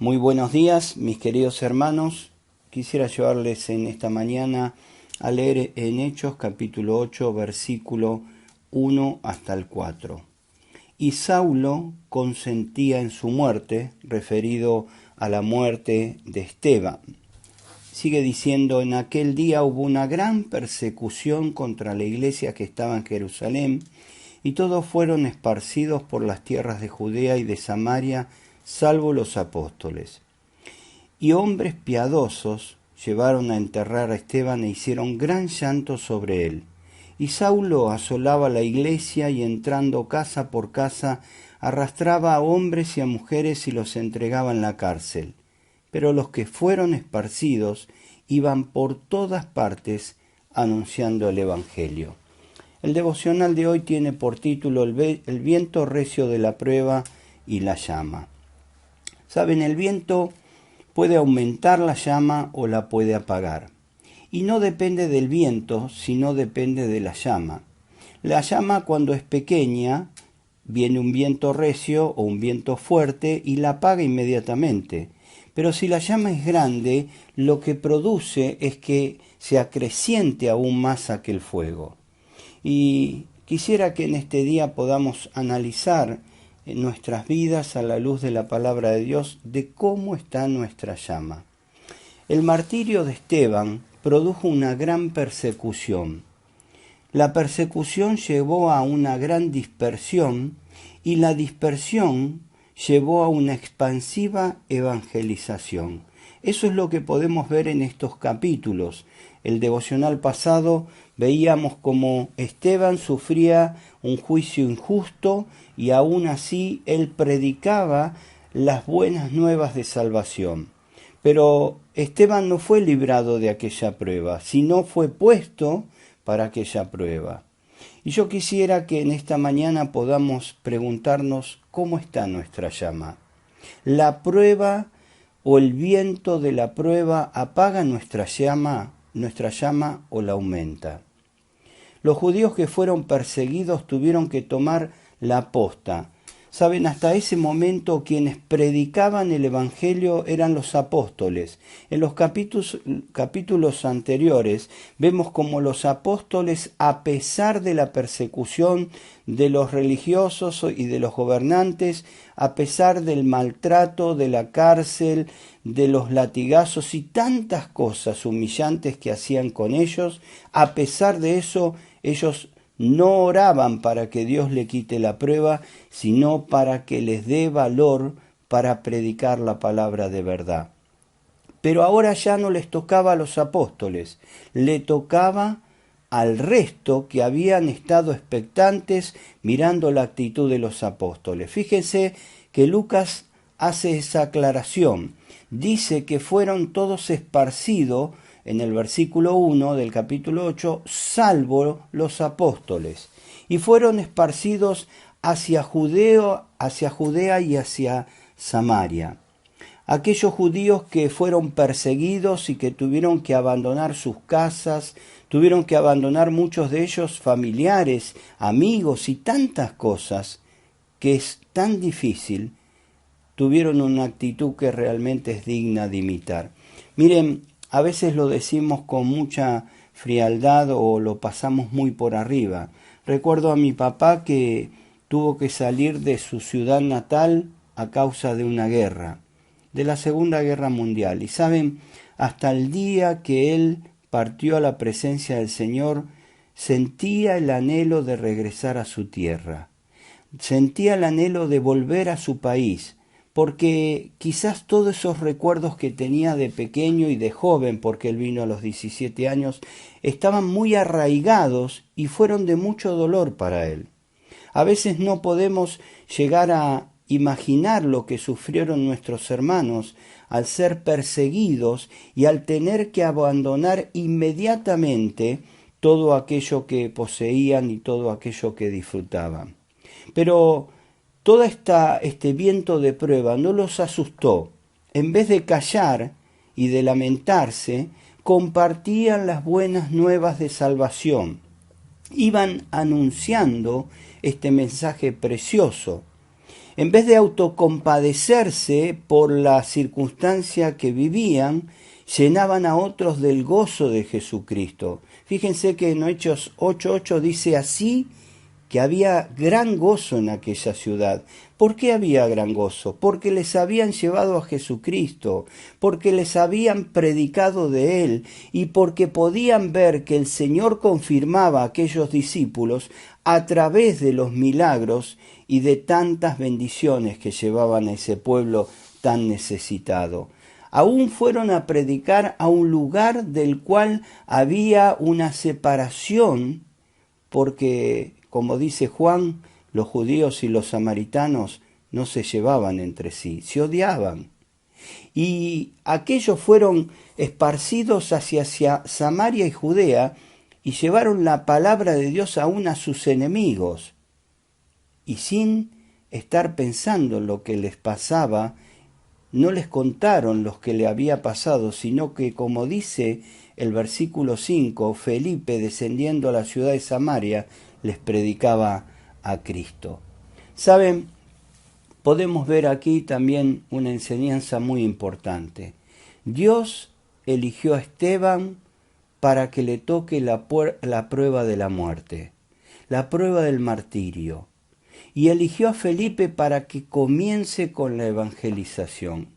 Muy buenos días, mis queridos hermanos. Quisiera llevarles en esta mañana a leer en Hechos capítulo 8, versículo 1 hasta el 4. Y Saulo consentía en su muerte, referido a la muerte de Esteban. Sigue diciendo, en aquel día hubo una gran persecución contra la iglesia que estaba en Jerusalén, y todos fueron esparcidos por las tierras de Judea y de Samaria, salvo los apóstoles. Y hombres piadosos llevaron a enterrar a Esteban e hicieron gran llanto sobre él. Y Saulo asolaba la iglesia y entrando casa por casa, arrastraba a hombres y a mujeres y los entregaba en la cárcel. Pero los que fueron esparcidos iban por todas partes anunciando el Evangelio. El devocional de hoy tiene por título El viento recio de la prueba y la llama. Saben, el viento puede aumentar la llama o la puede apagar. Y no depende del viento, sino depende de la llama. La llama, cuando es pequeña, viene un viento recio o un viento fuerte y la apaga inmediatamente. Pero si la llama es grande, lo que produce es que se acreciente aún más aquel fuego. Y quisiera que en este día podamos analizar en nuestras vidas a la luz de la palabra de Dios de cómo está nuestra llama. El martirio de Esteban produjo una gran persecución. La persecución llevó a una gran dispersión y la dispersión llevó a una expansiva evangelización. Eso es lo que podemos ver en estos capítulos. El devocional pasado veíamos cómo Esteban sufría un juicio injusto y aún así él predicaba las buenas nuevas de salvación. Pero Esteban no fue librado de aquella prueba, sino fue puesto para aquella prueba. Y yo quisiera que en esta mañana podamos preguntarnos cómo está nuestra llama. ¿La prueba o el viento de la prueba apaga nuestra llama o la aumenta? Los judíos que fueron perseguidos tuvieron que tomar la posta. Saben, hasta ese momento quienes predicaban el Evangelio eran los apóstoles. En los capítulos anteriores vemos como los apóstoles, a pesar de la persecución de los religiosos y de los gobernantes, a pesar del maltrato, de la cárcel, de los latigazos y tantas cosas humillantes que hacían con ellos, a pesar de eso, ellos no oraban para que Dios le quite la prueba, sino para que les dé valor para predicar la palabra de verdad. Pero ahora ya no les tocaba a los apóstoles, le tocaba al resto que habían estado expectantes mirando la actitud de los apóstoles. Fíjense que Lucas hace esa aclaración. Dice que fueron todos esparcidos en el versículo 1 del capítulo 8, salvo los apóstoles, y fueron esparcidos hacia Judea y hacia Samaria. Aquellos judíos que fueron perseguidos y que tuvieron que abandonar sus casas, tuvieron que abandonar muchos de ellos familiares, amigos y tantas cosas que es tan difícil, tuvieron una actitud que realmente es digna de imitar. Miren, a veces lo decimos con mucha frialdad o lo pasamos muy por arriba. Recuerdo a mi papá que tuvo que salir de su ciudad natal a causa de una guerra, de la Segunda Guerra Mundial. Y saben, hasta el día que él partió a la presencia del Señor, sentía el anhelo de regresar a su tierra. Sentía el anhelo de volver a su país, porque quizás todos esos recuerdos que tenía de pequeño y de joven, porque él vino a los 17 años, estaban muy arraigados y fueron de mucho dolor para él. A veces no podemos llegar a imaginar lo que sufrieron nuestros hermanos al ser perseguidos y al tener que abandonar inmediatamente todo aquello que poseían y todo aquello que disfrutaban. Pero todo este viento de prueba no los asustó. En vez de callar y de lamentarse, compartían las buenas nuevas de salvación. Iban anunciando este mensaje precioso. En vez de autocompadecerse por la circunstancia que vivían, llenaban a otros del gozo de Jesucristo. Fíjense que en Hechos 8:8 dice así, que había gran gozo en aquella ciudad. ¿Por qué había gran gozo? Porque les habían llevado a Jesucristo, porque les habían predicado de Él y porque podían ver que el Señor confirmaba a aquellos discípulos a través de los milagros y de tantas bendiciones que llevaban a ese pueblo tan necesitado. Aún fueron a predicar a un lugar del cual había una separación, porque, como dice Juan, los judíos y los samaritanos no se llevaban entre sí, se odiaban. Y aquellos fueron esparcidos hacia Samaria y Judea y llevaron la palabra de Dios aún a sus enemigos. Y sin estar pensando en lo que les pasaba, no les contaron lo que le había pasado, sino que, como dice el versículo 5, Felipe, descendiendo a la ciudad de Samaria, les predicaba a Cristo. Saben, podemos ver aquí también una enseñanza muy importante. Dios eligió a Esteban para que le toque la prueba de la muerte, la prueba del martirio. Y eligió a Felipe para que comience con la evangelización.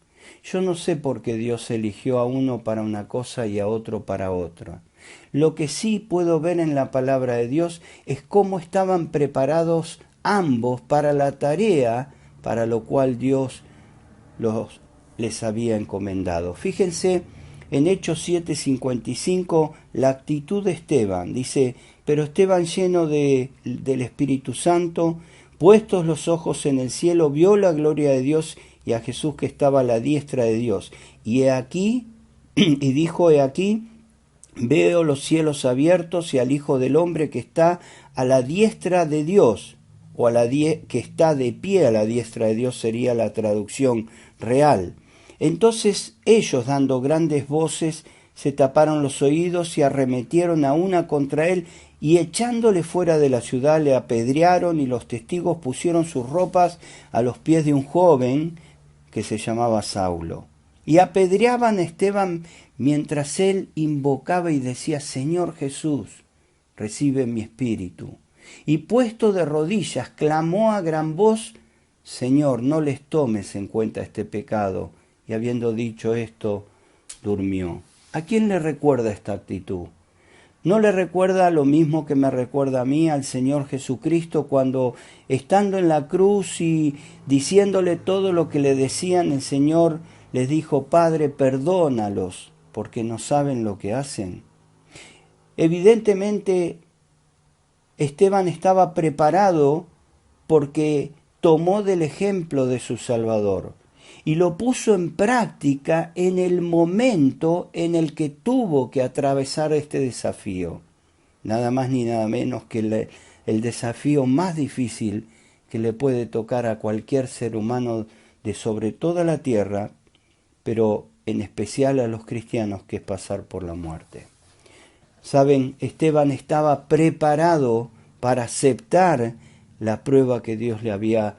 Yo no sé por qué Dios eligió a uno para una cosa y a otro para otra. Lo que sí puedo ver en la palabra de Dios es cómo estaban preparados ambos para la tarea para lo cual Dios les había encomendado. Fíjense en Hechos 7:55 la actitud de Esteban. Dice, pero Esteban, lleno del Espíritu Santo, puestos los ojos en el cielo, vio la gloria de Dios y a Jesús que estaba a la diestra de Dios. Y dijo, he aquí, veo los cielos abiertos y al Hijo del Hombre que está a la diestra de Dios, o que está de pie a la diestra de Dios sería la traducción real. Entonces ellos, dando grandes voces, se taparon los oídos y arremetieron a una contra él, y echándole fuera de la ciudad le apedrearon, y los testigos pusieron sus ropas a los pies de un joven que se llamaba Saulo. Y apedreaban a Esteban mientras él invocaba y decía, Señor Jesús, recibe mi espíritu. Y puesto de rodillas, clamó a gran voz, Señor, no les tomes en cuenta este pecado. Y habiendo dicho esto, durmió. ¿A quién le recuerda esta actitud? ¿No le recuerda lo mismo que me recuerda a mí, al Señor Jesucristo, cuando estando en la cruz y diciéndole todo lo que le decían, el Señor les dijo, Padre, perdónalos, porque no saben lo que hacen? Evidentemente, Esteban estaba preparado porque tomó del ejemplo de su Salvador y lo puso en práctica en el momento en el que tuvo que atravesar este desafío. Nada más ni nada menos que el desafío más difícil que le puede tocar a cualquier ser humano de sobre toda la tierra, pero en especial a los cristianos, que es pasar por la muerte. Saben, Esteban estaba preparado para aceptar la prueba que Dios le había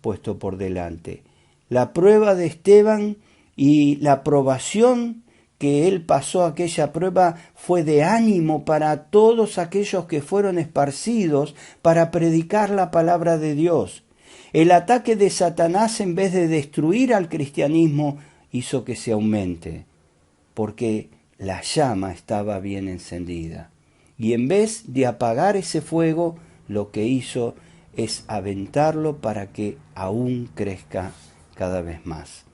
puesto por delante. La prueba de Esteban y la aprobación que él pasó aquella prueba fue de ánimo para todos aquellos que fueron esparcidos para predicar la palabra de Dios. El ataque de Satanás, en vez de destruir al cristianismo, hizo que se aumente, porque la llama estaba bien encendida. Y en vez de apagar ese fuego, lo que hizo es aventarlo para que aún crezca cada vez más.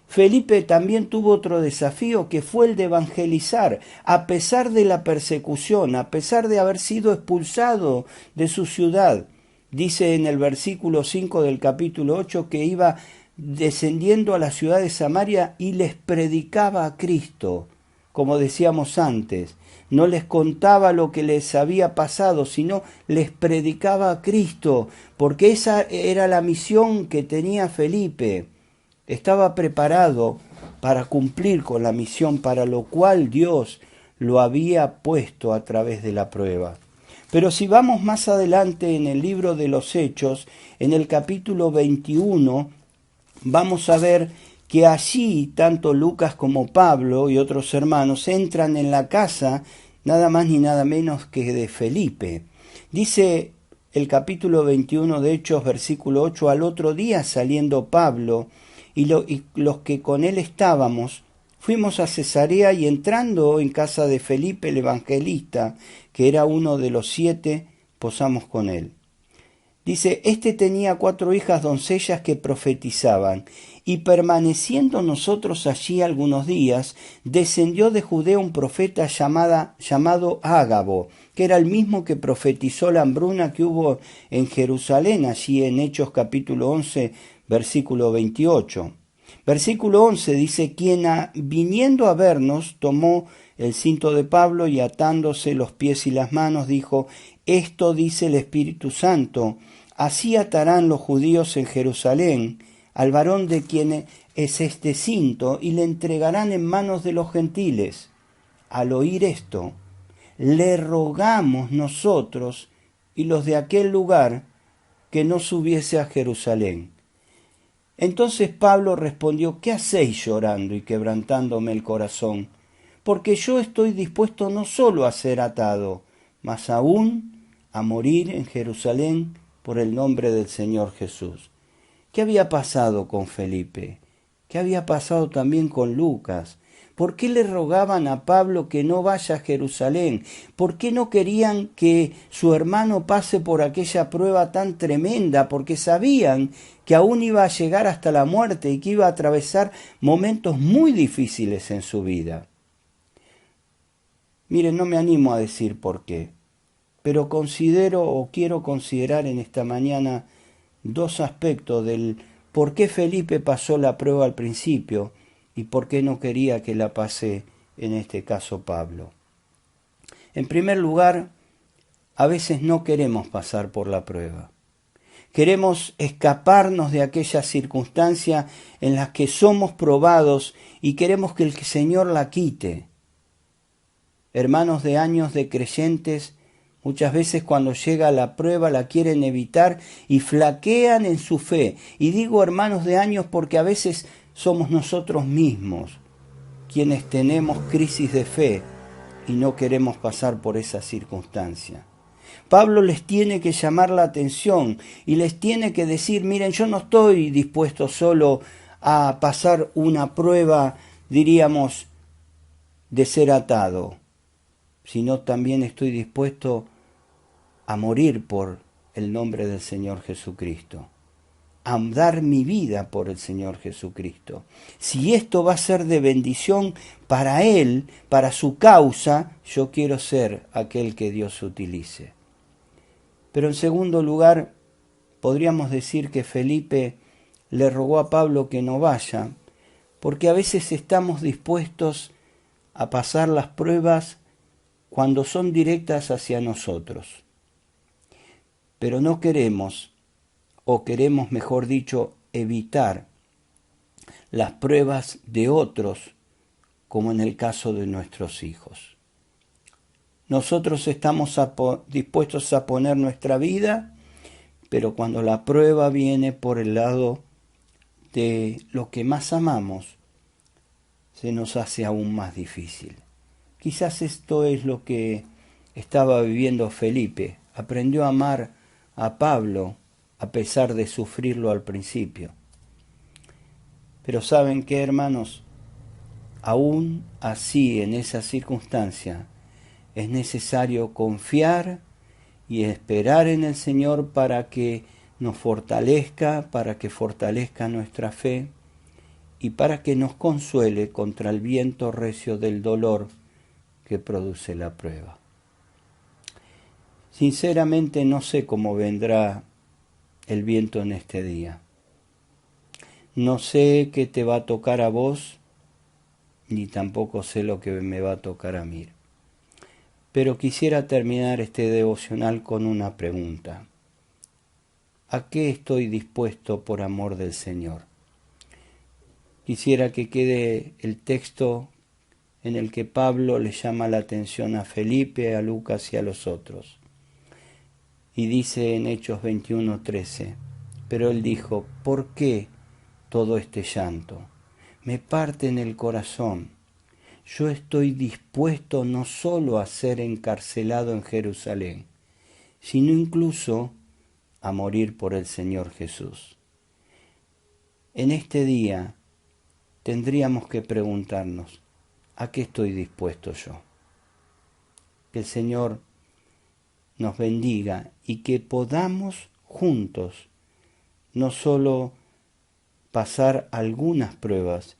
Felipe también tuvo otro desafío, que fue el de evangelizar, a pesar de la persecución, a pesar de haber sido expulsado de su ciudad. Dice en el versículo 5 del capítulo 8 que iba descendiendo a la ciudad de Samaria y les predicaba a Cristo. Como decíamos antes, no les contaba lo que les había pasado, sino les predicaba a Cristo, porque esa era la misión que tenía Felipe. Estaba preparado para cumplir con la misión para lo cual Dios lo había puesto a través de la prueba. Pero si vamos más adelante en el libro de los Hechos, en el capítulo 21, vamos a ver que allí tanto Lucas como Pablo y otros hermanos entran en la casa nada más ni nada menos que de Felipe. Dice el capítulo 21 de Hechos, versículo 8, al otro día saliendo Pablo y los que con él estábamos, fuimos a Cesarea y entrando en casa de Felipe el evangelista, que era uno de los 7, posamos con él. Dice, este tenía 4 hijas doncellas que profetizaban, y permaneciendo nosotros allí algunos días, descendió de Judea un profeta llamado Ágabo, que era el mismo que profetizó la hambruna que hubo en Jerusalén, allí en Hechos capítulo 11, versículo 28. Versículo 11 dice, quien viniendo a vernos tomó el cinto de Pablo y atándose los pies y las manos dijo, esto dice el Espíritu Santo, así atarán los judíos en Jerusalén al varón de quien es este cinto y le entregarán en manos de los gentiles. Al oír esto, le rogamos nosotros y los de aquel lugar que no subiese a Jerusalén. Entonces Pablo respondió, ¿qué hacéis llorando y quebrantándome el corazón? Porque yo estoy dispuesto no solo a ser atado, mas aún a morir en Jerusalén por el nombre del Señor Jesús. ¿Qué había pasado con Felipe? ¿Qué había pasado también con Lucas? ¿Por qué le rogaban a Pablo que no vaya a Jerusalén? ¿Por qué no querían que su hermano pase por aquella prueba tan tremenda? Porque sabían que aún iba a llegar hasta la muerte y que iba a atravesar momentos muy difíciles en su vida. Miren, no me animo a decir por qué, pero considero o quiero considerar en esta mañana 2 aspectos del por qué Felipe pasó la prueba al principio y por qué no quería que la pase en este caso Pablo. En primer lugar, a veces no queremos pasar por la prueba. Queremos escaparnos de aquella circunstancia en las que somos probados y queremos que el Señor la quite. Hermanos de años de creyentes, muchas veces cuando llega la prueba la quieren evitar y flaquean en su fe. Y digo hermanos de años porque a veces somos nosotros mismos quienes tenemos crisis de fe y no queremos pasar por esa circunstancia. Pablo les tiene que llamar la atención y les tiene que decir, miren, yo no estoy dispuesto solo a pasar una prueba, diríamos, de ser atado, sino también estoy dispuesto a morir por el nombre del Señor Jesucristo, a dar mi vida por el Señor Jesucristo. Si esto va a ser de bendición para Él, para su causa, yo quiero ser aquel que Dios utilice. Pero en segundo lugar, podríamos decir que Felipe le rogó a Pablo que no vaya, porque a veces estamos dispuestos a pasar las pruebas cuando son directas hacia nosotros. Pero no queremos, o queremos, mejor dicho, evitar las pruebas de otros, como en el caso de nuestros hijos. Nosotros estamos dispuestos a poner nuestra vida, pero cuando la prueba viene por el lado de lo que más amamos, se nos hace aún más difícil. Quizás esto es lo que estaba viviendo Felipe. Aprendió a amar a Pablo a pesar de sufrirlo al principio. Pero ¿saben qué, hermanos? Aún así, en esa circunstancia, es necesario confiar y esperar en el Señor para que nos fortalezca, para que fortalezca nuestra fe y para que nos consuele contra el viento recio del dolor que produce la prueba. Sinceramente no sé cómo vendrá el viento en este día. No sé qué te va a tocar a vos, ni tampoco sé lo que me va a tocar a mí. Pero quisiera terminar este devocional con una pregunta. ¿A qué estoy dispuesto por amor del Señor? Quisiera que quede el texto en el que Pablo le llama la atención a Felipe, a Lucas y a los otros. Y dice en Hechos 21:13, pero él dijo, ¿por qué todo este llanto? Me parte en el corazón. Yo estoy dispuesto no solo a ser encarcelado en Jerusalén, sino incluso a morir por el Señor Jesús. En este día tendríamos que preguntarnos, ¿a qué estoy dispuesto yo? Que el Señor nos bendiga y que podamos juntos no solo pasar algunas pruebas,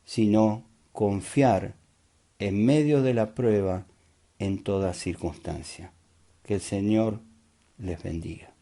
sino confiar en medio de la prueba en toda circunstancia. Que el Señor les bendiga.